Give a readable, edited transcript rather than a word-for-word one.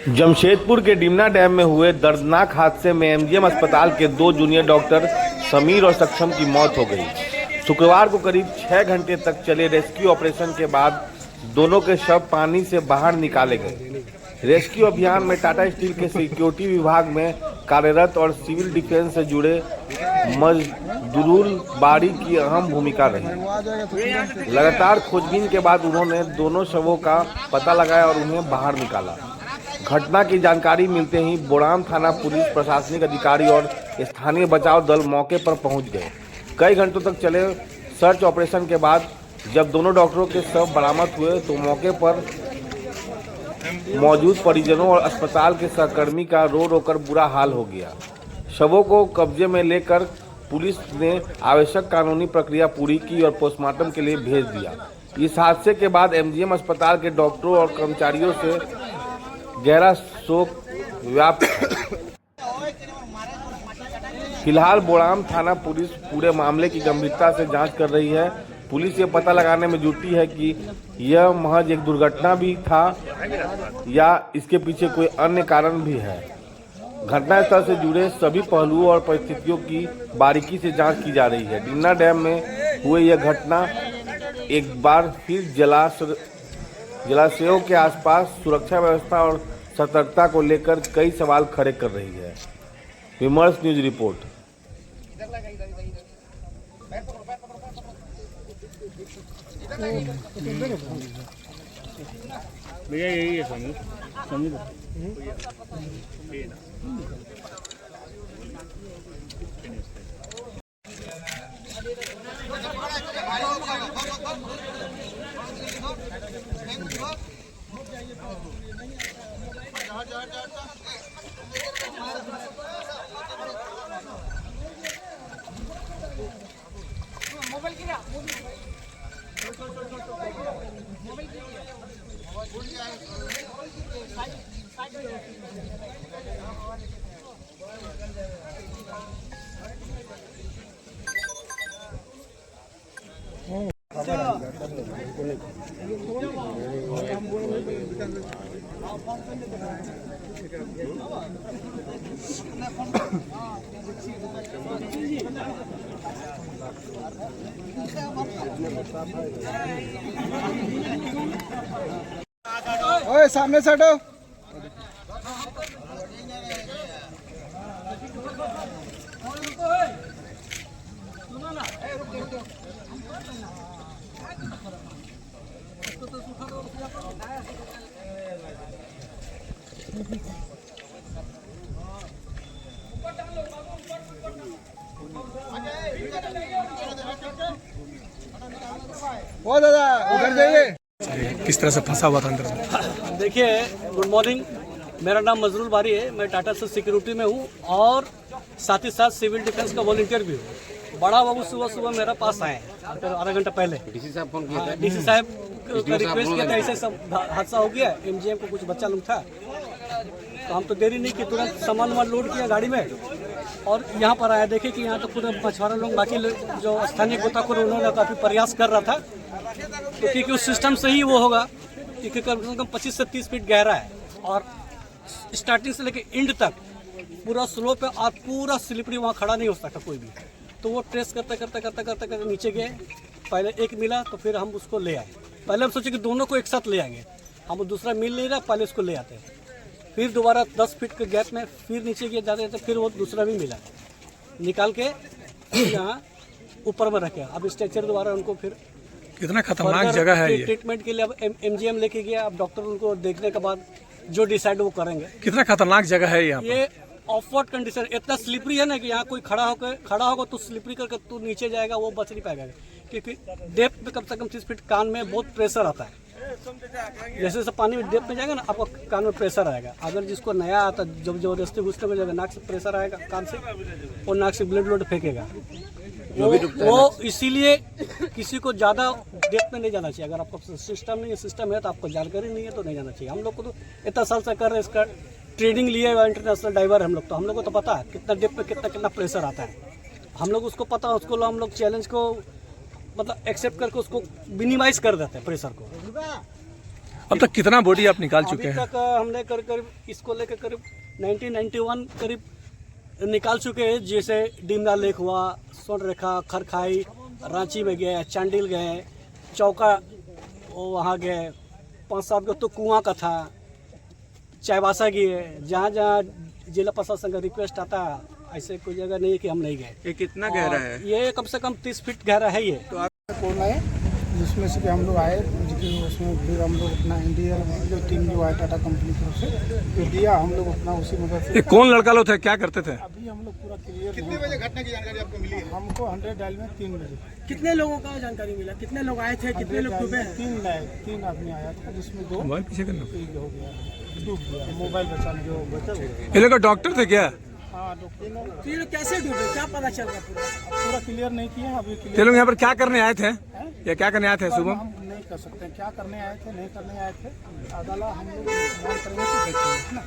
जमशेदपुर के डिमना डैम में हुए दर्दनाक हादसे में एमजीएम अस्पताल के 2 जूनियर डॉक्टर समीर और सक्षम की मौत हो गई। शुक्रवार को करीब 6 घंटे तक चले रेस्क्यू ऑपरेशन के बाद दोनों के शव पानी से बाहर निकाले गए। रेस्क्यू अभियान में टाटा स्टील के सिक्योरिटी विभाग में कार्यरत और सिविल डिफेंस से जुड़े मजदूरुल बारी की अहम भूमिका रही। लगातार खोजबीन के बाद उन्होंने दोनों शवों का पता लगाया और उन्हें बाहर निकाला। घटना की जानकारी मिलते ही बोड़ाम थाना पुलिस, प्रशासनिक अधिकारी और स्थानीय बचाव दल मौके पर पहुंच गए। कई घंटों तक चले सर्च ऑपरेशन के बाद जब दोनों डॉक्टरों के शव बरामद हुए तो मौके पर मौजूद परिजनों और अस्पताल के सहकर्मी का रो रो कर बुरा हाल हो गया। शवों को कब्जे में लेकर पुलिस ने आवश्यक कानूनी प्रक्रिया पूरी की और पोस्टमार्टम के लिए भेज दिया। इस हादसे के बाद एमजीएम अस्पताल के डॉक्टरों और कर्मचारियों से गहरा शोक व्याप्त। फिलहाल बोड़ाम थाना पुलिस पूरे मामले की गंभीरता से जांच कर रही है। पुलिस ये पता लगाने में जुटी है कि यह महज एक दुर्घटना भी था या इसके पीछे कोई अन्य कारण भी है। घटनास्थल से जुड़े सभी पहलुओं और परिस्थितियों की बारीकी से जांच की जा रही है। डिमना डैम में हुए यह घटना एक बार फिर जलाशयों के आसपास सुरक्षा व्यवस्था और सतर्कता को लेकर कई सवाल खड़े कर रही है। विमर्श न्यूज रिपोर्ट। भैया यही है समीर ओए सामने से हटो। ओ दादा उधर जाइए। किस तरह से फंसा हुआ था अंदर में? देखिए, गुड मॉर्निंग। मेरा नाम मजरूल बारी है। मैं टाटा से सिक्योरिटी में हूँ और साथ ही साथ सिविल डिफेंस का वॉलंटियर भी हूँ। बड़ा बाबू सुबह मेरा पास आए आधा घंटा पहले। डीसी साहब फोन किया था। डीसी साहब का रिक्वेस्ट किया था, ऐसे सब हादसा हो गया, एमजीएम को कुछ बच्चा लोग था, तो हम तो देरी नहीं की, तुरंत सामान लोड किया गाड़ी में और यहाँ पर आया। देखे कि यहाँ तो पूरे मछुआरा लोग, बाकी जो स्थानीय गोताखोर, उन्होंने काफ़ी प्रयास कर रहा था, तो क्योंकि उस सिस्टम से ही वो होगा, क्योंकि कम से कम 25 से 30 फीट गहरा है और स्टार्टिंग से लेकर एंड तक पूरा स्लोप है और पूरा स्लिपरी, वहाँ खड़ा नहीं हो सकता कोई भी। तो वो ट्रेस करते नीचे गए। पहले एक मिला तो फिर हम उसको ले आए। पहले हम सोचे कि दोनों को एक साथ ले आएंगे, हम दूसरा मिल नहीं रहा, पहले उसको ले आते हैं। फिर दोबारा 10 फीट के गैप में फिर नीचे गए जाते थे, फिर वो दूसरा भी मिला, निकाल के यहाँ ऊपर में रखे। अब स्ट्रक्चर दोबारा उनको फिर कितना खतरनाक जगह है ये। ट्रीटमेंट के लिए अब एमजीएम लेके गया। अब डॉक्टर उनको देखने के बाद जो डिसाइड वो करेंगे। कितना खतरनाक जगह है यहाँ? ये ऑफवर्ड कंडीशन इतना स्लिपरी है ना कि यहाँ कोई खड़ा होगा तो स्लिपरी करके तो नीचे जाएगा, वो बच नहीं पाएगा, क्योंकि डेप्थ में कम से कम 30 फीट कान में बहुत प्रेशर आता है। जैसे जैसे पानी में डेप्थ में जाएगा ना, आपको कान में प्रेशर आएगा। अगर जिसको नया आता, जब जबरदस्ती घुसने में जाएगा, नाक से प्रेशर आएगा कान से, और नाक से ब्लड फेंकेगा। वो इसीलिए किसी को ज़्यादा डेप्थ में नहीं जाना चाहिए। अगर आपको सिस्टम नहीं है, सिस्टम है तो आपको जानकारी नहीं है तो नहीं जाना चाहिए। हम लोग को तो इतना साल से कर रहे हैं, इसका ट्रेनिंग लिए हुआ इंटरनेशनल डाइवर हम लोग, तो हम लोग को तो पता है कितना डेप्थ में कितना प्रेशर आता है। हम लोग उसको पता है, उसको हम लोग चैलेंज को मतलब एक्सेप्ट करके उसको मिनिमाइज कर देते हैं प्रेशर को। अब तक कितना बॉडी आप निकाल चुके अभी हैं? तक हमने करीब इसको लेकर करीब 1991 करीब निकाल चुके हैं। जैसे डिमना लेक हुआ, सोनरेखा, खरखाई, रांची में गए, चांडिल गए, चौका वहाँ गए, 5-7 तो कुआं का था, चाईबासा गए। जहाँ जहाँ जिला प्रशासन का रिक्वेस्ट आता है, ऐसे कोई जगह नहीं है कि हम नहीं गए। ये कितना गहरा है? ये कम से कम 30 फीट गहरा है ये। कौन आए जिसमें से कि हम लोग आए, उसमें फिर हम लोग अपना इंडियन जो टीम जो आया टाटा कंपनी की तरफ से तो दिया, हम लोग अपना उसी मदद से। ये कौन लड़का लोग थे, क्या करते थे? अभी हम लोग पूरा क्लियर। कितने बजे घटना की जानकारी आपको मिली है? हमको 100 डायल में 3 बजे। कितने लोगों का जानकारी मिला? कितने लोग आए थे? कितने लोग डूबे हैं? 3 आदमी आया था, जिसमें 2 मोबाइल पीछे करना। हो गया, डूब गया। मोबाइल बचा जो बचा। ये लोग डॉक्टर थे क्या? हाँ, डॉक्टर ने तो ये लोग कैसे डूबे, क्या पता चल रहा पूरा क्लियर नहीं किया अभी। ये क्लियर लोग यहाँ पर क्या करने आए थे? ये क्या करने आए थे सुबह? हम नहीं कर सकते क्या करने आए थे, नहीं करने आए थे। अदालत हम लोग मान करेंगे तो देखेंगे ना।